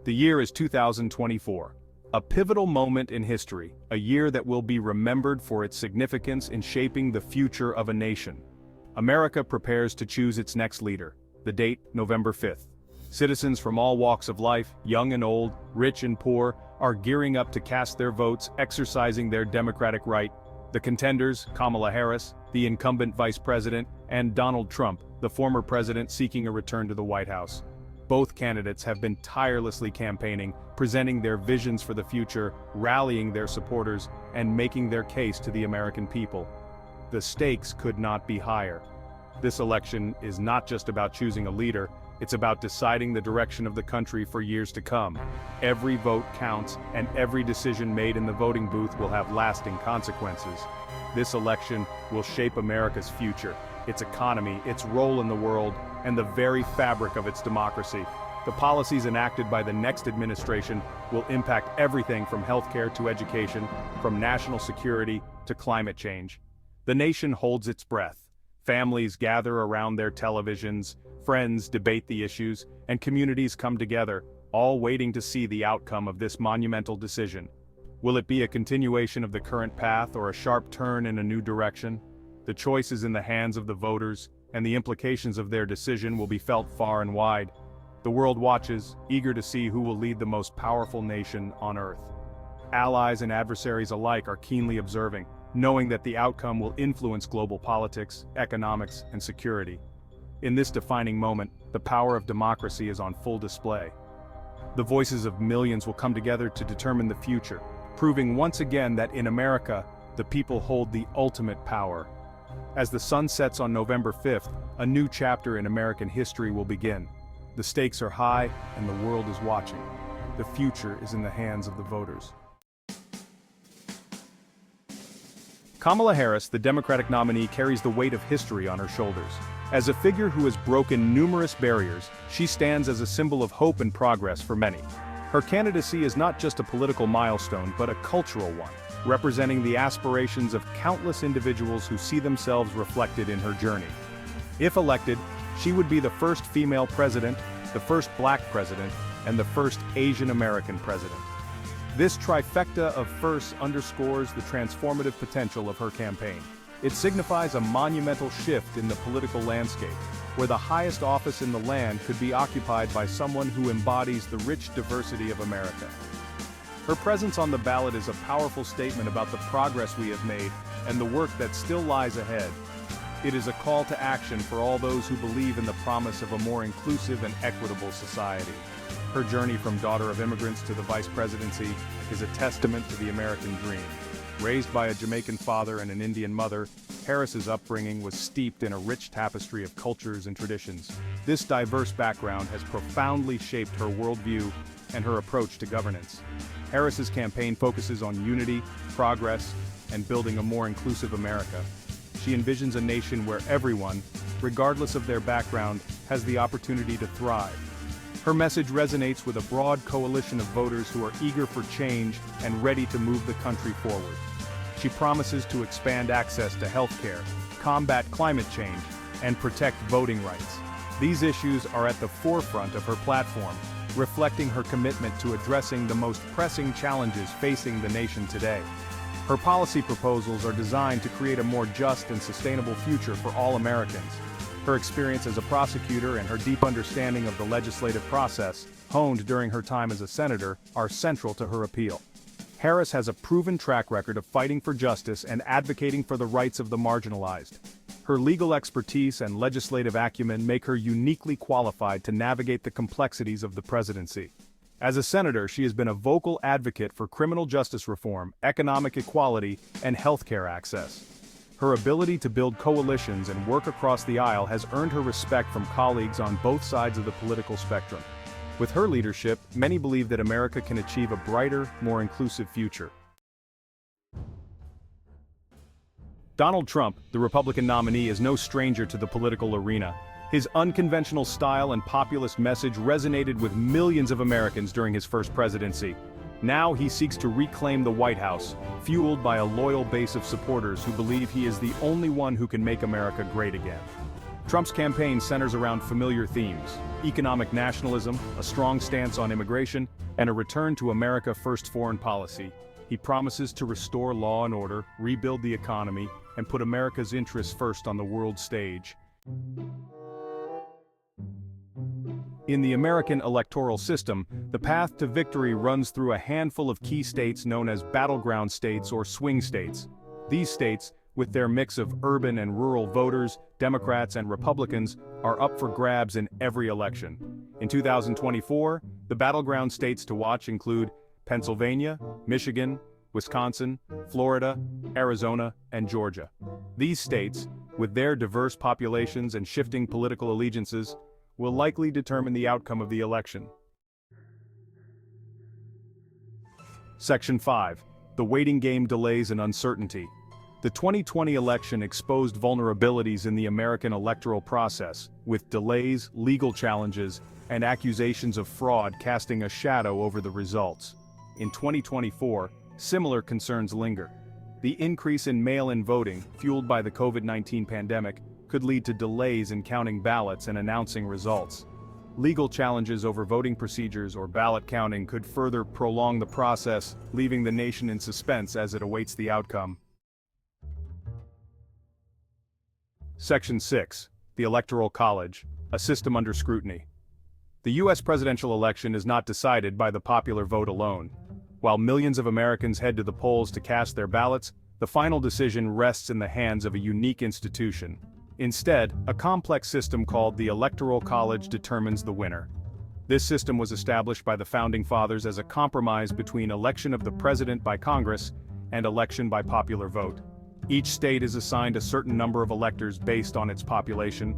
The year is 2024. A pivotal moment in history, a year that will be remembered for its significance in shaping the future of a nation. America prepares to choose its next leader. The date, November 5th. Citizens from all walks of life, young and old, rich and poor, are gearing up to cast their votes, exercising their democratic right. The contenders, Kamala Harris, the incumbent vice president, and Donald Trump, the former president seeking a return to the White House. Both candidates have been tirelessly campaigning, presenting their visions for the future, rallying their supporters, and making their case to the American people. The stakes could not be higher. This election is not just about choosing a leader, it's about deciding the direction of the country for years to come. Every vote counts, and every decision made in the voting booth will have lasting consequences. This election will shape America's future, its economy, its role in the world, and the very fabric of its democracy. The policies enacted by the next administration will impact everything from healthcare to education, from national security to climate change. The nation holds its breath. Families gather around their televisions, friends debate the issues, and communities come together, all waiting to see the outcome of this monumental decision. Will it be a continuation of the current path or a sharp turn in a new direction? The choice is in the hands of the voters, and the implications of their decision will be felt far and wide. The world watches, eager to see who will lead the most powerful nation on earth. Allies and adversaries alike are keenly observing, knowing that the outcome will influence global politics, economics, and security. In this defining moment, the power of democracy is on full display. The voices of millions will come together to determine the future, proving once again that in America, the people hold the ultimate power. As the sun sets on November 5th, a new chapter in American history will begin. The stakes are high, and the world is watching. The future is in the hands of the voters. Kamala Harris, the Democratic nominee, carries the weight of history on her shoulders. As a figure who has broken numerous barriers, she stands as a symbol of hope and progress for many. Her candidacy is not just a political milestone, but a cultural one, representing the aspirations of countless individuals who see themselves reflected in her journey. If elected, she would be the first female president, the first black president, and the first Asian American president. This trifecta of firsts underscores the transformative potential of her campaign. It signifies a monumental shift in the political landscape, where the highest office in the land could be occupied by someone who embodies the rich diversity of America. Her presence on the ballot is a powerful statement about the progress we have made and the work that still lies ahead. It is a call to action for all those who believe in the promise of a more inclusive and equitable society. Her journey from daughter of immigrants to the vice presidency is a testament to the American dream. Raised by a Jamaican father and an Indian mother, Harris's upbringing was steeped in a rich tapestry of cultures and traditions. This diverse background has profoundly shaped her worldview and her approach to governance. Harris's campaign focuses on unity, progress, and building a more inclusive America. She envisions a nation where everyone, regardless of their background, has the opportunity to thrive. Her message resonates with a broad coalition of voters who are eager for change and ready to move the country forward. She promises to expand access to healthcare, combat climate change, and protect voting rights. These issues are at the forefront of her platform, reflecting her commitment to addressing the most pressing challenges facing the nation today. Her policy proposals are designed to create a more just and sustainable future for all Americans. Her experience as a prosecutor and her deep understanding of the legislative process, honed during her time as a senator, are central to her appeal. Harris has a proven track record of fighting for justice and advocating for the rights of the marginalized. Her legal expertise and legislative acumen make her uniquely qualified to navigate the complexities of the presidency. As a senator, she has been a vocal advocate for criminal justice reform, economic equality, and healthcare access. Her ability to build coalitions and work across the aisle has earned her respect from colleagues on both sides of the political spectrum. With her leadership, many believe that America can achieve a brighter, more inclusive future. Donald Trump, the Republican nominee, is no stranger to the political arena. His unconventional style and populist message resonated with millions of Americans during his first presidency. Now he seeks to reclaim the White House, fueled by a loyal base of supporters who believe he is the only one who can make America great again. Trump's campaign centers around familiar themes: economic nationalism, a strong stance on immigration, and a return to America First foreign policy. He promises to restore law and order, rebuild the economy, and put America's interests first on the world stage. In the American electoral system, the path to victory runs through a handful of key states known as battleground states or swing states. These states, with their mix of urban and rural voters, Democrats and Republicans, are up for grabs in every election. In 2024, the battleground states to watch include Pennsylvania, Michigan, Wisconsin, Florida, Arizona, and Georgia. These states, with their diverse populations and shifting political allegiances, will likely determine the outcome of the election. Section 5. The waiting game delays and uncertainty. The 2020 election exposed vulnerabilities in the American electoral process, with delays, legal challenges, and accusations of fraud casting a shadow over the results. In 2024, similar concerns linger. The increase in mail-in voting, fueled by the COVID-19 pandemic, could lead to delays in counting ballots and announcing results. Legal challenges over voting procedures or ballot counting could further prolong the process, leaving the nation in suspense as it awaits the outcome. Section 6. The Electoral College, a system under scrutiny. The U.S. presidential election is not decided by the popular vote alone. While millions of Americans head to the polls to cast their ballots, the final decision rests in the hands of a unique institution. Instead, a complex system called the Electoral College determines the winner. This system was established by the Founding Fathers as a compromise between election of the president by Congress and election by popular vote. Each state is assigned a certain number of electors based on its population.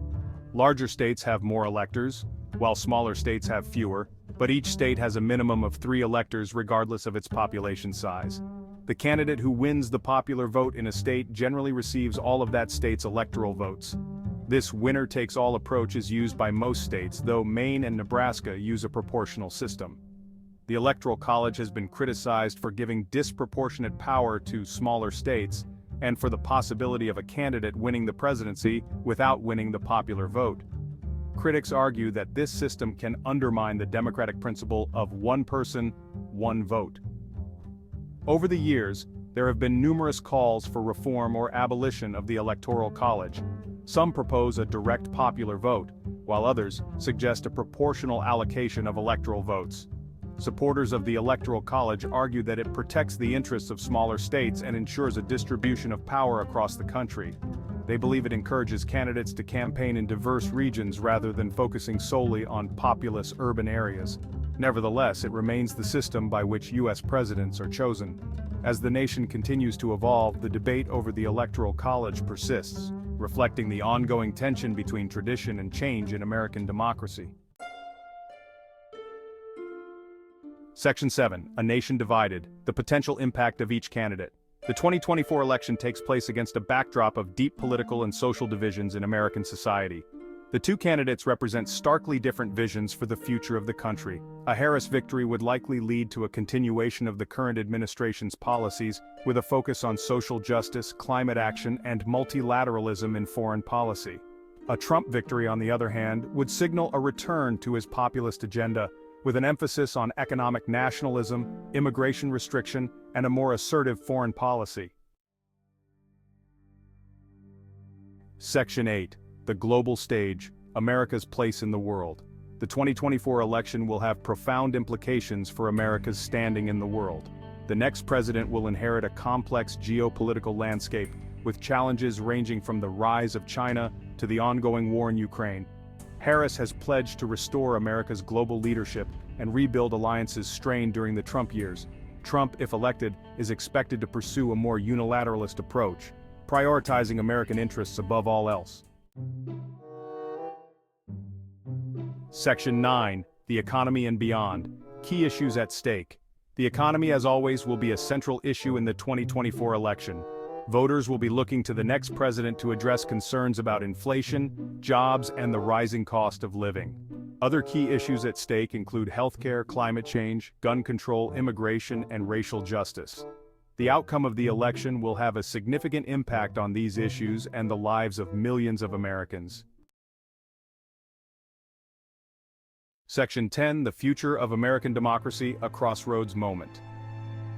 Larger states have more electors, while smaller states have fewer, but each state has a minimum of 3 electors regardless of its population size. The candidate who wins the popular vote in a state generally receives all of that state's electoral votes. This winner-takes-all approach is used by most states, though Maine and Nebraska use a proportional system. The Electoral College has been criticized for giving disproportionate power to smaller states, and for the possibility of a candidate winning the presidency without winning the popular vote. Critics argue that this system can undermine the democratic principle of one person, one vote. Over the years, there have been numerous calls for reform or abolition of the Electoral College. Some propose a direct popular vote, while others suggest a proportional allocation of electoral votes. Supporters of the Electoral College argue that it protects the interests of smaller states and ensures a distribution of power across the country. They believe it encourages candidates to campaign in diverse regions rather than focusing solely on populous urban areas. Nevertheless, it remains the system by which U.S. presidents are chosen. As the nation continues to evolve, the debate over the Electoral College persists, reflecting the ongoing tension between tradition and change in American democracy. Section 7. A Nation Divided, the potential impact of each candidate. The 2024 election takes place against a backdrop of deep political and social divisions in American society. The two candidates represent starkly different visions for the future of the country. A Harris victory would likely lead to a continuation of the current administration's policies, with a focus on social justice, climate action, and multilateralism in foreign policy. A Trump victory, on the other hand, would signal a return to his populist agenda, with an emphasis on economic nationalism, immigration restriction, and a more assertive foreign policy. Section 8. The Global Stage, America's Place in the World. The 2024 election will have profound implications for America's standing in the world. The next president will inherit a complex geopolitical landscape, with challenges ranging from the rise of China to the ongoing war in Ukraine. Harris has pledged to restore America's global leadership and rebuild alliances strained during the Trump years. Trump, if elected, is expected to pursue a more unilateralist approach, prioritizing American interests above all else. Section 9. The Economy and Beyond. Key issues at stake. The economy, as always, will be a central issue in the 2024 election. Voters will be looking to the next president to address concerns about inflation, jobs, and the rising cost of living. Other key issues at stake include healthcare, climate change, gun control, immigration, and racial justice. The outcome of the election will have a significant impact on these issues and the lives of millions of Americans. Section 10, The Future of American Democracy, a Crossroads Moment.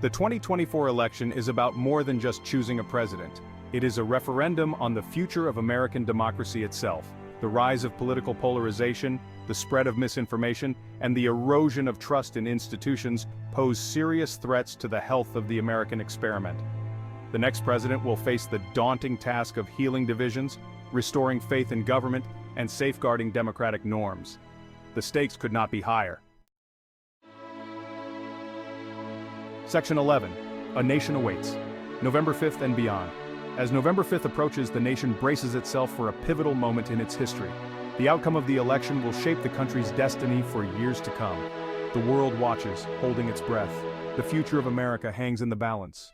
The 2024 election is about more than just choosing a president. It is a referendum on the future of American democracy itself. The rise of political polarization, the spread of misinformation, and the erosion of trust in institutions pose serious threats to the health of the American experiment. The next president will face the daunting task of healing divisions, restoring faith in government, and safeguarding democratic norms. The stakes could not be higher. Section 11. A Nation Awaits. November 5th and beyond. As November 5th approaches, the nation braces itself for a pivotal moment in its history. The outcome of the election will shape the country's destiny for years to come. The world watches, holding its breath. The future of America hangs in the balance.